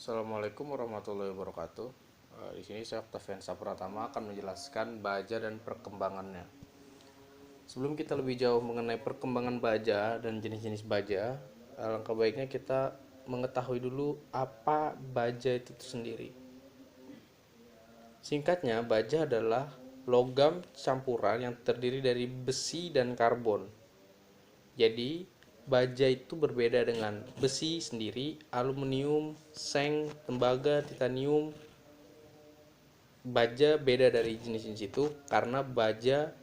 Assalamualaikum warahmatullahi wabarakatuh. Di sini saya Oktavian Sapratama akan menjelaskan baja dan perkembangannya. Sebelum kita lebih jauh mengenai perkembangan baja dan jenis-jenis baja, alangkah baiknya kita mengetahui dulu apa baja itu sendiri. Singkatnya, baja adalah logam campuran yang terdiri dari besi dan karbon. Jadi, baja itu berbeda dengan besi sendiri, aluminium, seng, tembaga, titanium. Baja beda dari jenis-jenis itu karena baja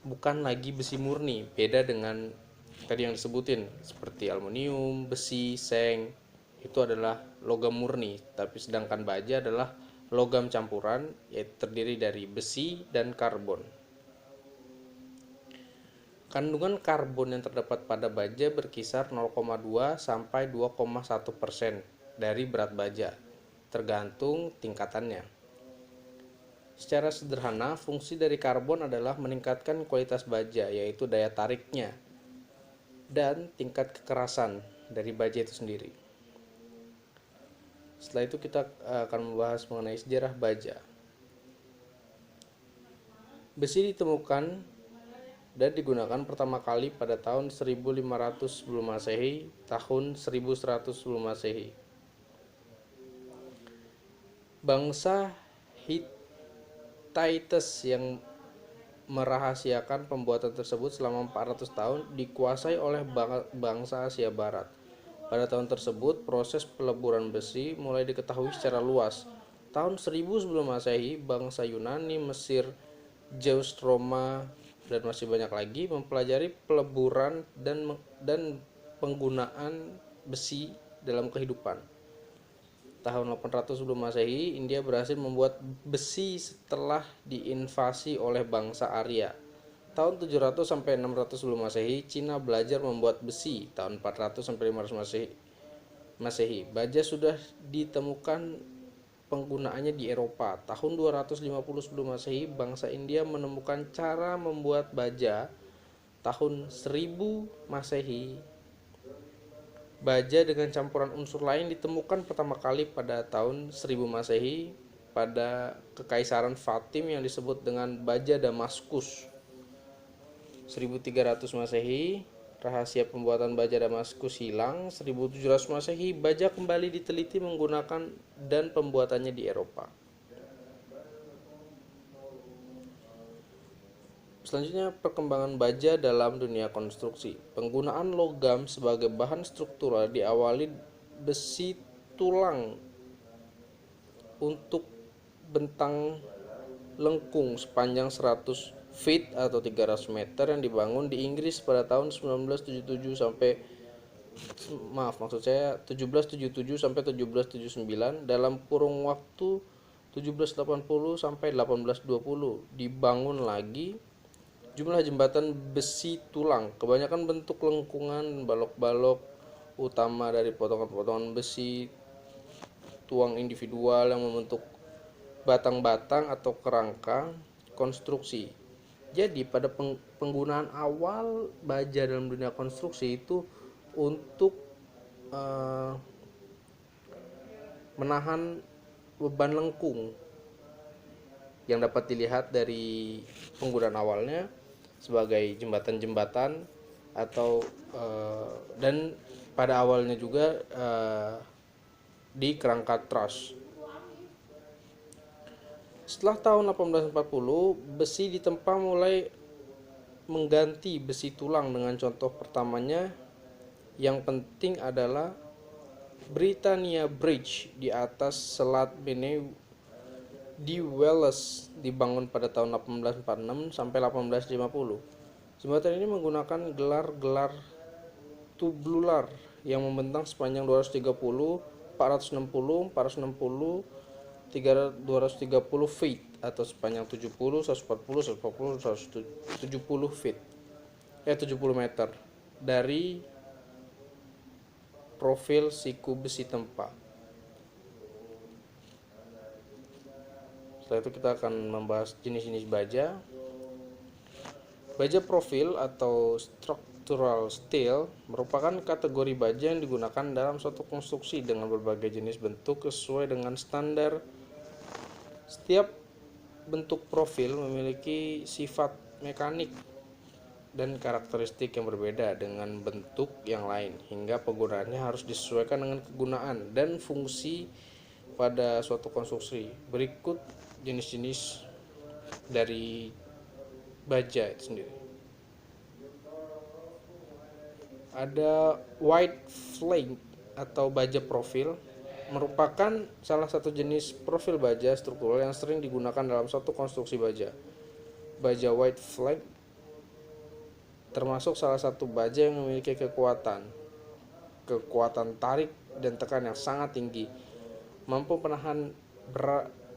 bukan lagi besi murni, beda dengan tadi yang disebutin seperti aluminium, besi, seng. Itu adalah logam murni, tapi sedangkan baja adalah logam campuran yaitu terdiri dari besi dan karbon. Kandungan karbon yang terdapat pada baja berkisar 0,2 sampai 2,1% dari berat baja, tergantung tingkatannya. Secara sederhana, fungsi dari karbon adalah meningkatkan kualitas baja, yaitu daya tariknya dan tingkat kekerasan dari baja itu sendiri. Setelah itu kita akan membahas mengenai sejarah baja. Besi ditemukan dan digunakan pertama kali pada tahun 1500 sebelum Masehi, tahun 1100 sebelum Masehi. Bangsa Hittite yang merahasiakan pembuatan tersebut selama 400 tahun dikuasai oleh bangsa Asia Barat. Pada tahun tersebut, proses peleburan besi mulai diketahui secara luas. Tahun 1000 sebelum Masehi, bangsa Yunani, Mesir, Zeus, Roma, dan masih banyak lagi mempelajari peleburan dan penggunaan besi dalam kehidupan. Tahun 800 sebelum Masehi, India berhasil membuat besi setelah diinvasi oleh bangsa Arya. Tahun 700 sampai 600 sebelum Masehi, Cina belajar membuat besi. Tahun 400 sampai 500 Masehi, baja sudah ditemukan penggunaannya di Eropa. Tahun 250 sebelum Masehi, bangsa India menemukan cara membuat baja. Tahun 1000 Masehi, baja dengan campuran unsur lain ditemukan pertama kali pada tahun 1000 Masehi pada Kekaisaran Fatim yang disebut dengan baja Damaskus. 1300 Masehi, rahasia pembuatan baja Damaskus hilang. 1700 Masehi, baja kembali diteliti menggunakan dan pembuatannya di Eropa. Selanjutnya, perkembangan baja dalam dunia konstruksi. Penggunaan logam sebagai bahan struktural diawali besi tulang untuk bentang lengkung sepanjang 100 feet atau 300 meter yang dibangun di Inggris pada tahun 1777 sampai 1779 dalam kurung waktu 1780 sampai 1820 dibangun lagi. Jumlah jembatan besi tulang kebanyakan bentuk lengkungan, balok-balok utama dari potongan-potongan besi tuang individual yang membentuk batang-batang atau kerangka konstruksi. Jadi pada penggunaan awal baja dalam dunia konstruksi itu untuk menahan beban lengkung yang dapat dilihat dari penggunaan awalnya sebagai jembatan-jembatan atau dan pada awalnya juga di kerangka truss. Setelah tahun 1840, besi ditempa mulai mengganti besi tulang dengan contoh pertamanya yang penting adalah Britannia Bridge di atas Selat Benue di Wales dibangun pada tahun 1846 sampai 1850. Jembatan ini menggunakan gelar-gelar tubular yang membentang sepanjang 230, 460, 460, 230 feet atau sepanjang 70, 140, 140, 170 feet. 70 meter dari profil siku besi tempa. Setelah itu kita akan membahas jenis-jenis baja. Baja profil atau structural steel merupakan kategori baja yang digunakan dalam suatu konstruksi dengan berbagai jenis bentuk sesuai dengan standar. Setiap bentuk profil memiliki sifat mekanik dan karakteristik yang berbeda dengan bentuk yang lain, hingga penggunaannya harus disesuaikan dengan kegunaan dan fungsi pada suatu konstruksi. Berikut jenis-jenis dari baja itu sendiri. Ada wide flank atau baja profil, merupakan salah satu jenis profil baja struktural yang sering digunakan dalam suatu konstruksi baja. Baja wide flank termasuk salah satu baja yang memiliki kekuatan tarik dan tekan yang sangat tinggi, mampu menahan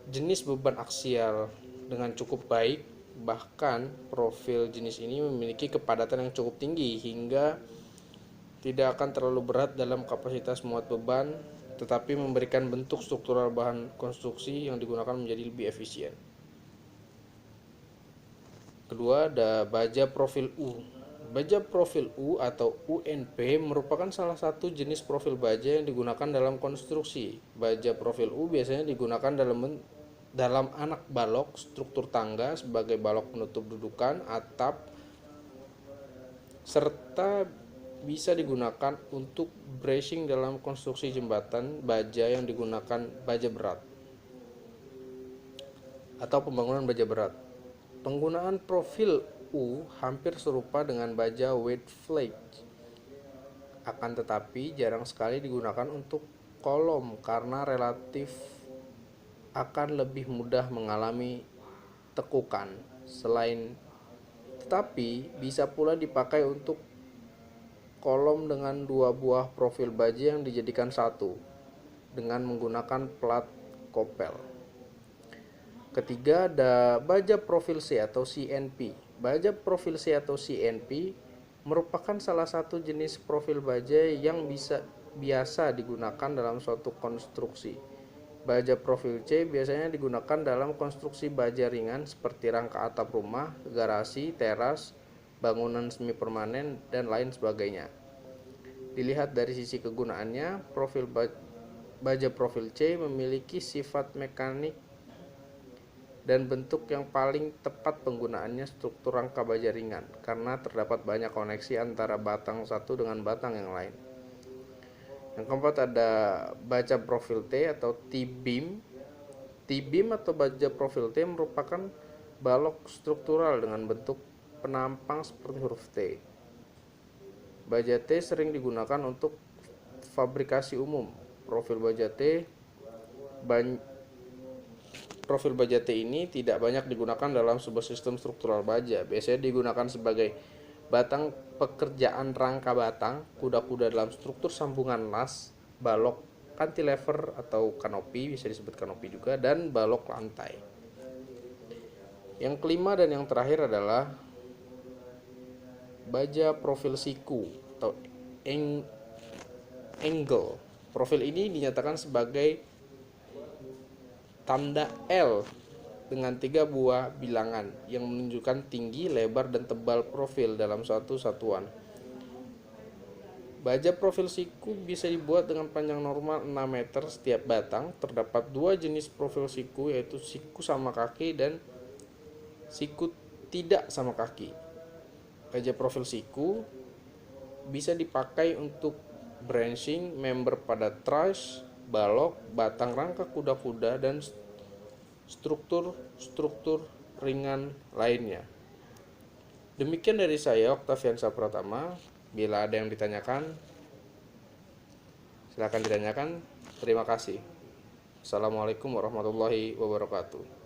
jenis beban aksial dengan cukup baik. Bahkan profil jenis ini memiliki kepadatan yang cukup tinggi hingga tidak akan terlalu berat dalam kapasitas muat beban, tetapi memberikan bentuk struktural bahan konstruksi yang digunakan menjadi lebih efisien. Kedua, ada baja profil U. Baja profil U atau UNP merupakan salah satu jenis profil baja yang digunakan dalam konstruksi. Baja profil U biasanya digunakan dalam anak balok, struktur tangga sebagai balok penutup dudukan, atap, serta bisa digunakan untuk bracing dalam konstruksi jembatan baja yang digunakan baja berat atau pembangunan baja berat. Penggunaan profil U hampir serupa dengan baja wide flank, akan tetapi jarang sekali digunakan untuk kolom karena relatif akan lebih mudah mengalami tekukan. Tetapi bisa pula dipakai untuk kolom dengan dua buah profil baja yang dijadikan satu dengan menggunakan plat kopel. Ketiga, ada baja profil C atau CNP. Baja profil C atau CNP merupakan salah satu jenis profil baja yang biasa digunakan dalam suatu konstruksi. Baja profil C biasanya digunakan dalam konstruksi baja ringan seperti rangka atap rumah, garasi, teras, bangunan semi permanen, dan lain sebagainya. Dilihat dari sisi kegunaannya, baja profil C memiliki sifat mekanik dan bentuk yang paling tepat. Penggunaannya struktur rangka baja ringan karena terdapat banyak koneksi antara batang satu dengan batang yang lain. Yang keempat, ada baja profil T atau T-beam. T-beam atau baja profil T merupakan balok struktural dengan bentuk penampang seperti huruf T. Baja T sering digunakan untuk fabrikasi umum. Profil baja T ini tidak banyak digunakan dalam sebuah sistem struktural baja. Biasanya digunakan sebagai batang pekerjaan rangka batang, kuda-kuda dalam struktur sambungan las, balok cantilever atau kanopi, bisa disebut kanopi juga, dan balok lantai. Yang kelima dan yang terakhir adalah baja profil siku atau angle. Profil ini dinyatakan sebagai tanda L dengan 3 buah bilangan yang menunjukkan tinggi, lebar, dan tebal profil dalam suatu satuan. Baja profil siku bisa dibuat dengan panjang normal 6 meter setiap batang. Terdapat 2 jenis profil siku, yaitu siku sama kaki dan siku tidak sama kaki. Baja profil siku bisa dipakai untuk branching member pada truss, balok, batang rangka kuda-kuda, dan struktur ringan lainnya. Demikian dari saya, Octavian Sapratama. Bila ada yang ditanyakan, silakan ditanyakan. Terima kasih. Assalamualaikum warahmatullahi wabarakatuh.